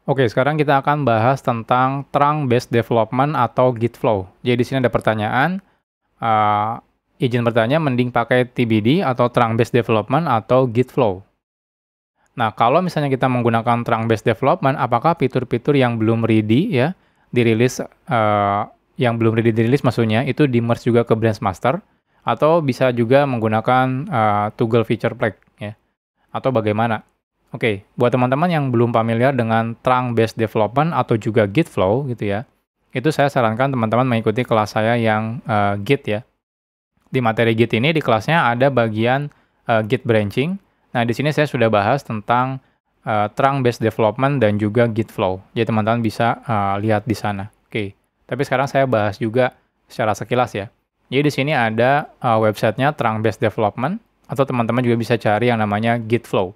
Oke, sekarang kita akan bahas tentang trunk-based development atau Git flow. Jadi di sini ada pertanyaan, eee, izin bertanya mending pakai TBD atau trunk-based development atau Git flow. Nah, kalau misalnya kita menggunakan trunk-based development, apakah fitur-fitur yang belum ready ya, dirilis, yang belum ready dirilis maksudnya, itu di-merge juga ke branch master, atau bisa juga menggunakan, toggle feature flag ya, atau bagaimana? Oke, buat teman-teman yang belum familiar dengan trunk-based development atau juga Git flow gitu ya, itu saya sarankan teman-teman mengikuti kelas saya yang Git ya. Di materi Git ini di kelasnya ada bagian Git branching. Nah, di sini saya sudah bahas tentang trunk-based development dan juga Git flow. Jadi teman-teman bisa lihat di sana. Oke, tapi sekarang saya bahas juga secara sekilas ya. Jadi di sini ada websitenya trunk-based development, atau teman-teman juga bisa cari yang namanya Git flow.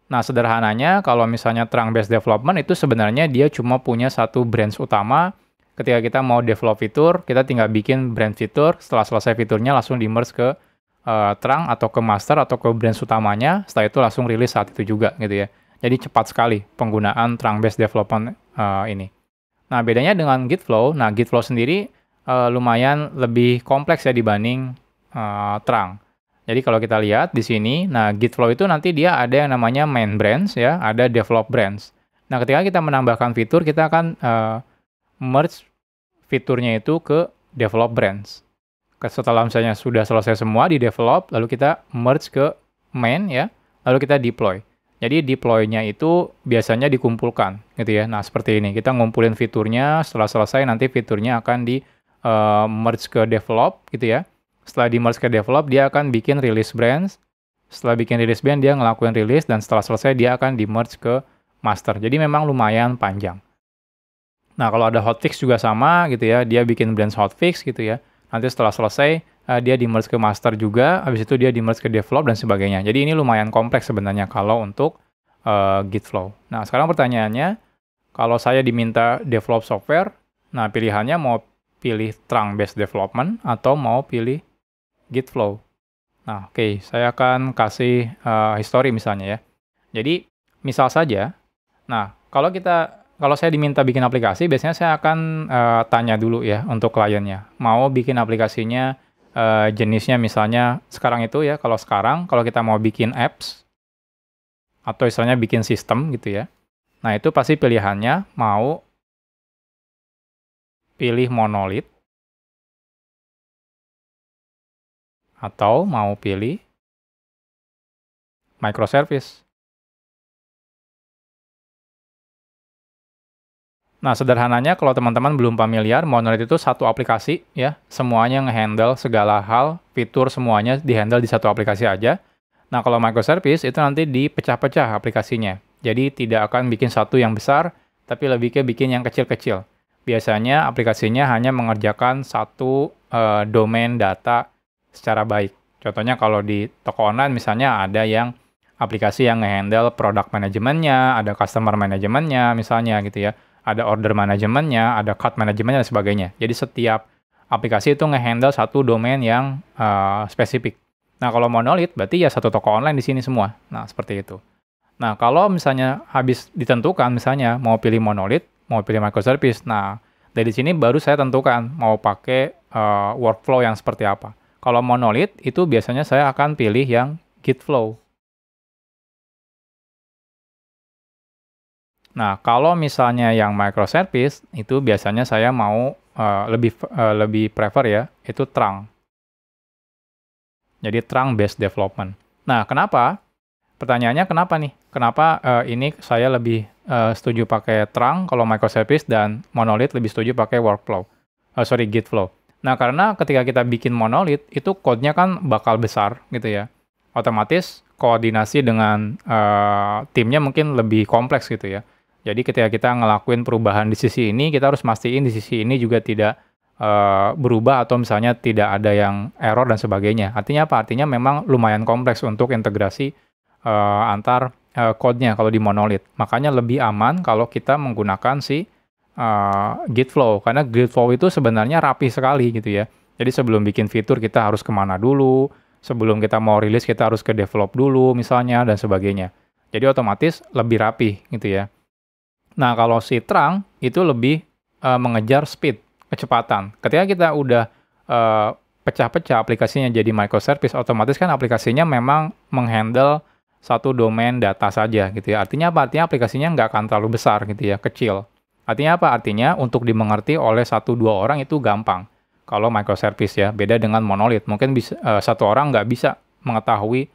Nah, sederhananya kalau misalnya trunk-based development itu sebenarnya dia cuma punya satu branch utama. Ketika kita mau develop fitur, kita tinggal bikin branch fitur, setelah selesai fiturnya langsung di-merge ke trunk atau ke master atau ke branch utamanya, setelah itu langsung rilis saat itu juga gitu ya. Jadi cepat sekali penggunaan trunk-based development ini. Nah, bedanya dengan Git flow, nah Git flow sendiri lumayan lebih kompleks ya dibanding trunk. Jadi kalau kita lihat di sini, nah Git flow itu nanti dia ada yang namanya main branch ya, ada develop branch. Nah, ketika kita menambahkan fitur, kita akan merge fiturnya itu ke develop branch. Setelah misalnya sudah selesai semua di develop, lalu kita merge ke main ya, lalu kita deploy. Jadi deploy-nya itu biasanya dikumpulkan gitu ya. Nah, seperti ini. Kita ngumpulin fiturnya, setelah selesai nanti fiturnya akan di merge ke develop gitu ya. Setelah di merge ke develop, dia akan bikin release branch. Setelah bikin release branch, dia ngelakuin release, dan setelah selesai dia akan di merge ke master. Jadi memang lumayan panjang. Nah, kalau ada hotfix juga sama gitu ya, dia bikin branch hotfix gitu ya. Nanti setelah selesai, dia di merge ke master juga, habis itu dia di merge ke develop dan sebagainya. Jadi ini lumayan kompleks sebenarnya kalau untuk Git flow. Nah, sekarang pertanyaannya, kalau saya diminta develop software, nah pilihannya mau pilih trunk-based development atau mau pilih Git flow. Nah, oke, saya akan kasih history misalnya ya. Jadi, misal saja, nah kalau saya diminta bikin aplikasi, biasanya saya akan tanya dulu ya untuk kliennya. Mau bikin aplikasinya jenisnya misalnya sekarang itu ya, kalau kita mau bikin apps, atau istilahnya bikin sistem gitu ya. Nah, itu pasti pilihannya mau pilih monolith, atau mau pilih microservice. Nah, sederhananya kalau teman-teman belum familiar, monolith itu satu aplikasi ya, semuanya nge-handle segala hal, fitur semuanya di-handle di satu aplikasi aja. Nah, kalau microservice itu nanti dipecah-pecah aplikasinya. Jadi tidak akan bikin satu yang besar, tapi lebih ke bikin yang kecil-kecil. Biasanya aplikasinya hanya mengerjakan satu domain data secara baik. Contohnya kalau di toko online misalnya ada yang aplikasi yang nge-handle product manajemennya, ada customer manajemennya misalnya gitu ya. Ada order manajemennya, ada cart manajemennya, dan sebagainya. Jadi setiap aplikasi itu nge-handle satu domain yang spesifik. Nah, kalau monolith berarti ya satu toko online di sini semua. Nah, seperti itu. Nah, kalau misalnya habis ditentukan, misalnya mau pilih monolith, mau pilih microservice, nah dari sini baru saya tentukan mau pakai workflow yang seperti apa. Kalau monolith itu biasanya saya akan pilih yang Git flow. Nah, kalau misalnya yang microservice, itu biasanya saya mau lebih prefer ya, itu trunk. Jadi trunk-based development. Nah, kenapa? Pertanyaannya kenapa nih? Kenapa ini saya lebih setuju pakai trunk kalau microservice dan monolith lebih setuju pakai Git flow. Nah, karena ketika kita bikin monolith, itu code-nya kan bakal besar gitu ya. Otomatis koordinasi dengan timnya mungkin lebih kompleks gitu ya. Jadi ketika kita ngelakuin perubahan di sisi ini, kita harus mastiin di sisi ini juga tidak berubah atau misalnya tidak ada yang error dan sebagainya. Artinya apa? Artinya memang lumayan kompleks untuk integrasi antar code-nya kalau di monolith. Makanya lebih aman kalau kita menggunakan si Git flow. Karena Git flow itu sebenarnya rapi sekali gitu ya. Jadi sebelum bikin fitur kita harus kemana dulu, sebelum kita mau rilis kita harus ke develop dulu misalnya, dan sebagainya. Jadi otomatis lebih rapi gitu ya. Nah, kalau si Trunk itu lebih mengejar speed, kecepatan. Ketika kita udah pecah-pecah aplikasinya jadi microservice, otomatis kan aplikasinya memang menghandle satu domain data saja gitu ya. Artinya apa? Artinya aplikasinya nggak akan terlalu besar gitu ya, kecil. Artinya apa? Artinya untuk dimengerti oleh 1-2 orang itu gampang. Kalau microservice ya, beda dengan monolith. Mungkin bisa, satu orang nggak bisa mengetahui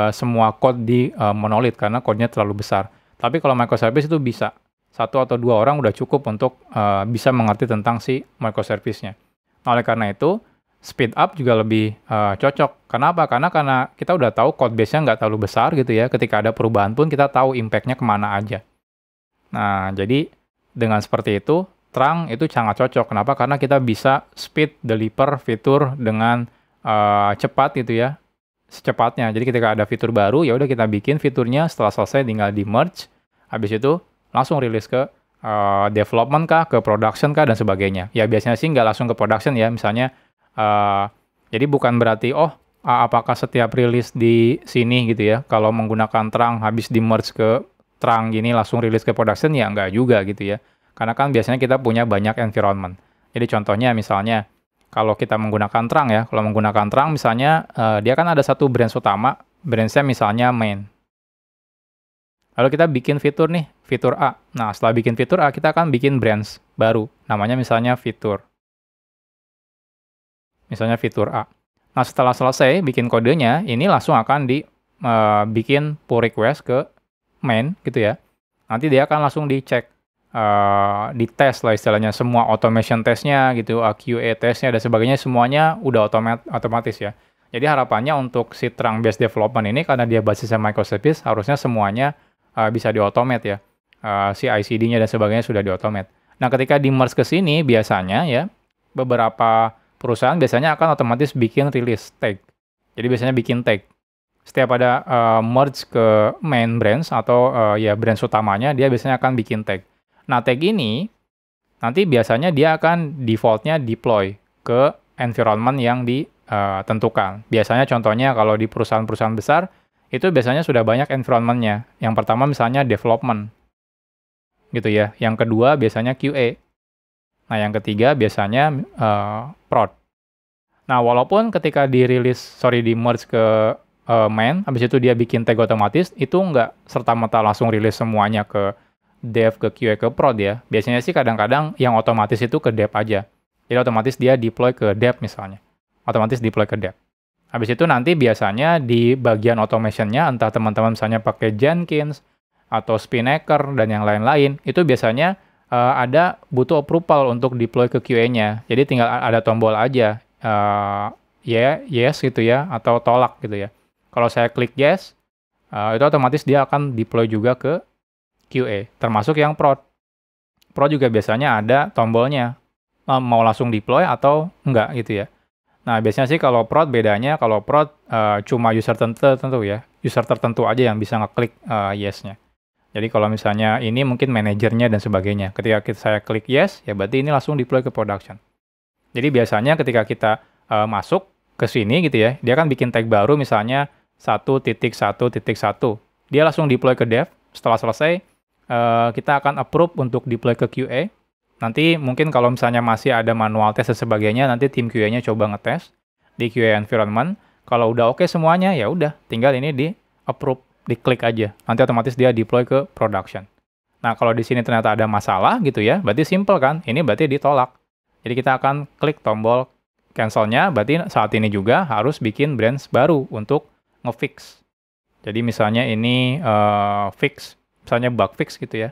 semua code di monolith karena code-nya terlalu besar. Tapi kalau microservice itu bisa. 1 atau 2 orang udah cukup untuk bisa mengerti tentang si microservice-nya. Nah, oleh karena itu, speed up juga lebih cocok. Kenapa? Karena kita udah tahu code base-nya nggak terlalu besar gitu ya. Ketika ada perubahan pun kita tahu impact-nya kemana aja. Nah, jadi dengan seperti itu, Trunk itu sangat cocok. Kenapa? Karena kita bisa speed deliver fitur dengan cepat gitu ya. Secepatnya. Jadi ketika ada fitur baru, ya udah kita bikin fiturnya, setelah selesai tinggal di merge. Habis itu langsung rilis ke development kah, ke production kah, dan sebagainya. Ya biasanya sih nggak langsung ke production ya. Misalnya, jadi bukan berarti, apakah setiap rilis di sini gitu ya, kalau menggunakan Trunk habis di merge ke Trunk gini langsung rilis ke production, ya nggak juga gitu ya. Karena kan biasanya kita punya banyak environment. Jadi contohnya misalnya, kalau kita menggunakan Trunk ya, kalau menggunakan Trunk misalnya, dia kan ada satu branch utama, branch-nya misalnya main. Lalu kita bikin fitur nih, fitur A. Nah, setelah bikin fitur A, kita akan bikin branch baru. Namanya misalnya fitur. Misalnya fitur A. Nah, setelah selesai bikin kodenya, ini langsung akan bikin pull request ke main gitu ya. Nanti dia akan langsung dicek, dites lah istilahnya, semua automation testnya gitu, QA testnya dan sebagainya, semuanya udah otomatis ya. Jadi harapannya untuk si Trunk based development ini, karena dia basisnya microservice, harusnya semuanya bisa di-automate ya. Si ICD-nya dan sebagainya sudah di-automate. Nah, ketika di-merge ke sini, biasanya ya, beberapa perusahaan biasanya akan otomatis bikin release tag. Jadi biasanya bikin tag. Setiap ada merge ke main branch atau ya branch utamanya, dia biasanya akan bikin tag. Nah, tag ini nanti biasanya dia akan default-nya deploy ke environment yang ditentukan. Biasanya contohnya kalau di perusahaan-perusahaan besar, itu biasanya sudah banyak environment-nya. Yang pertama misalnya development, gitu ya. Yang kedua biasanya QA. Nah, yang ketiga biasanya prod. Nah, walaupun ketika di-merge ke main, habis itu dia bikin tag otomatis, itu nggak serta-merta langsung rilis semuanya ke dev, ke QA, ke prod ya. Biasanya sih kadang-kadang yang otomatis itu ke dev aja. Jadi otomatis dia deploy ke dev misalnya. Otomatis deploy ke dev. Habis itu nanti biasanya di bagian automation-nya, entah teman-teman misalnya pakai Jenkins, atau Spinnaker, dan yang lain-lain, itu biasanya ada butuh approval untuk deploy ke QA-nya. Jadi tinggal ada tombol aja, yes gitu ya, atau tolak gitu ya. Kalau saya klik yes, itu otomatis dia akan deploy juga ke QA, termasuk yang prod. Prod juga biasanya ada tombolnya, mau langsung deploy atau enggak gitu ya. Nah, biasanya sih kalau prod bedanya, kalau prod cuma user tertentu ya. User tertentu aja yang bisa ngeklik yes-nya. Jadi kalau misalnya ini mungkin manajernya dan sebagainya. Ketika saya klik yes, ya berarti ini langsung deploy ke production. Jadi biasanya ketika kita masuk ke sini gitu ya, dia kan bikin tag baru misalnya 1.1.1. Dia langsung deploy ke dev. Setelah selesai, kita akan approve untuk deploy ke QA. Nanti mungkin kalau misalnya masih ada manual test dan sebagainya, nanti tim QA-nya coba ngetes di QA environment. Kalau udah oke semuanya, ya udah, tinggal ini di approve, diklik aja. Nanti otomatis dia deploy ke production. Nah, kalau di sini ternyata ada masalah gitu ya, berarti simple kan? Ini berarti ditolak. Jadi kita akan klik tombol cancel-nya, berarti saat ini juga harus bikin branch baru untuk nge-fix. Jadi misalnya ini fix, misalnya bug fix gitu ya.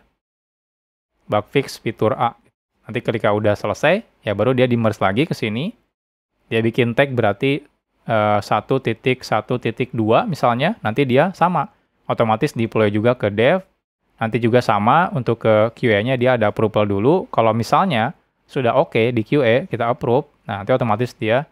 Bug fix fitur A. Nanti ketika udah selesai, ya baru dia di-merge lagi ke sini. Dia bikin tag berarti 1.1.2 misalnya, nanti dia sama. Otomatis deploy juga ke dev. Nanti juga sama untuk ke QA-nya dia ada approval dulu. Kalau misalnya sudah oke di QA, kita approve. Nah, nanti otomatis dia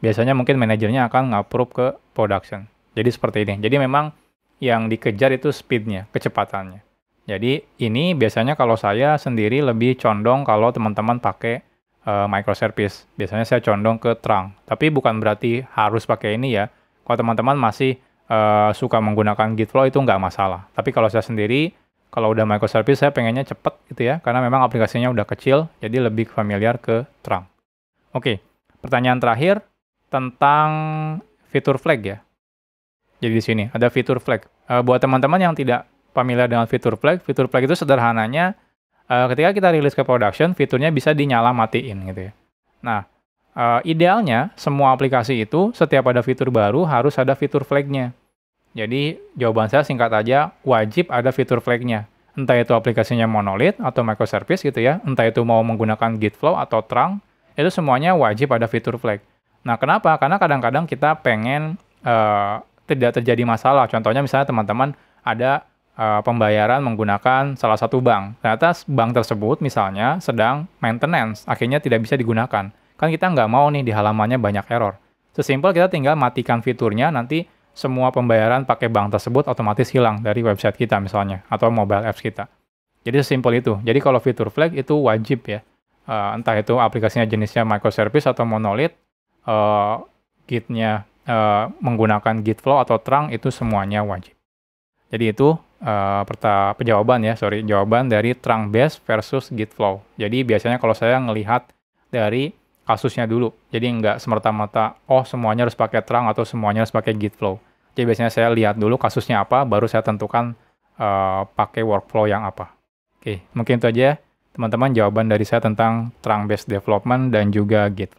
biasanya mungkin manajernya akan nge-approve ke production. Jadi seperti ini. Jadi memang yang dikejar itu speed-nya, kecepatannya. Jadi ini biasanya kalau saya sendiri lebih condong kalau teman-teman pakai microservice. Biasanya saya condong ke Trunk. Tapi bukan berarti harus pakai ini ya. Kalau teman-teman masih suka menggunakan Gitflow itu nggak masalah. Tapi kalau saya sendiri Kalau udah microservice saya pengennya cepet gitu ya, karena memang aplikasinya udah kecil, jadi lebih familiar ke Trunk. Oke, pertanyaan terakhir tentang fitur flag ya. Jadi di sini ada fitur flag. Buat teman-teman yang tidak familiar dengan fitur flag itu sederhananya ketika kita rilis ke production, fiturnya bisa dinyala matiin gitu ya. Nah, idealnya semua aplikasi itu setiap ada fitur baru harus ada fitur flag-nya. Jadi jawaban saya singkat aja, wajib ada fitur flag-nya. Entah itu aplikasinya monolith atau microservice gitu ya, entah itu mau menggunakan Git Flow atau Trunk, itu semuanya wajib ada fitur flag. Nah, kenapa? Karena kadang-kadang kita pengen tidak terjadi masalah. Contohnya misalnya teman-teman ada pembayaran menggunakan salah satu bank. Ternyata bank tersebut misalnya sedang maintenance, akhirnya tidak bisa digunakan. Kan kita nggak mau nih di halamannya banyak error. Sesimpel kita tinggal matikan fiturnya, nanti semua pembayaran pakai bank tersebut otomatis hilang dari website kita misalnya, atau mobile apps kita. Jadi sesimpel itu. Jadi kalau fitur flag itu wajib ya. Entah itu aplikasinya jenisnya microservice atau monolith, Git-nya menggunakan Git Flow atau Trunk itu semuanya wajib. Jadi itu jawaban dari Trunk Base versus Git Flow. Jadi biasanya kalau saya ngelihat dari kasusnya dulu. Jadi nggak semerta-merta, oh semuanya harus pakai Trunk atau semuanya harus pakai Git Flow. Jadi biasanya saya lihat dulu kasusnya apa, baru saya tentukan pakai workflow yang apa. Oke, mungkin itu aja teman-teman jawaban dari saya tentang Trunk Based Development dan juga Git.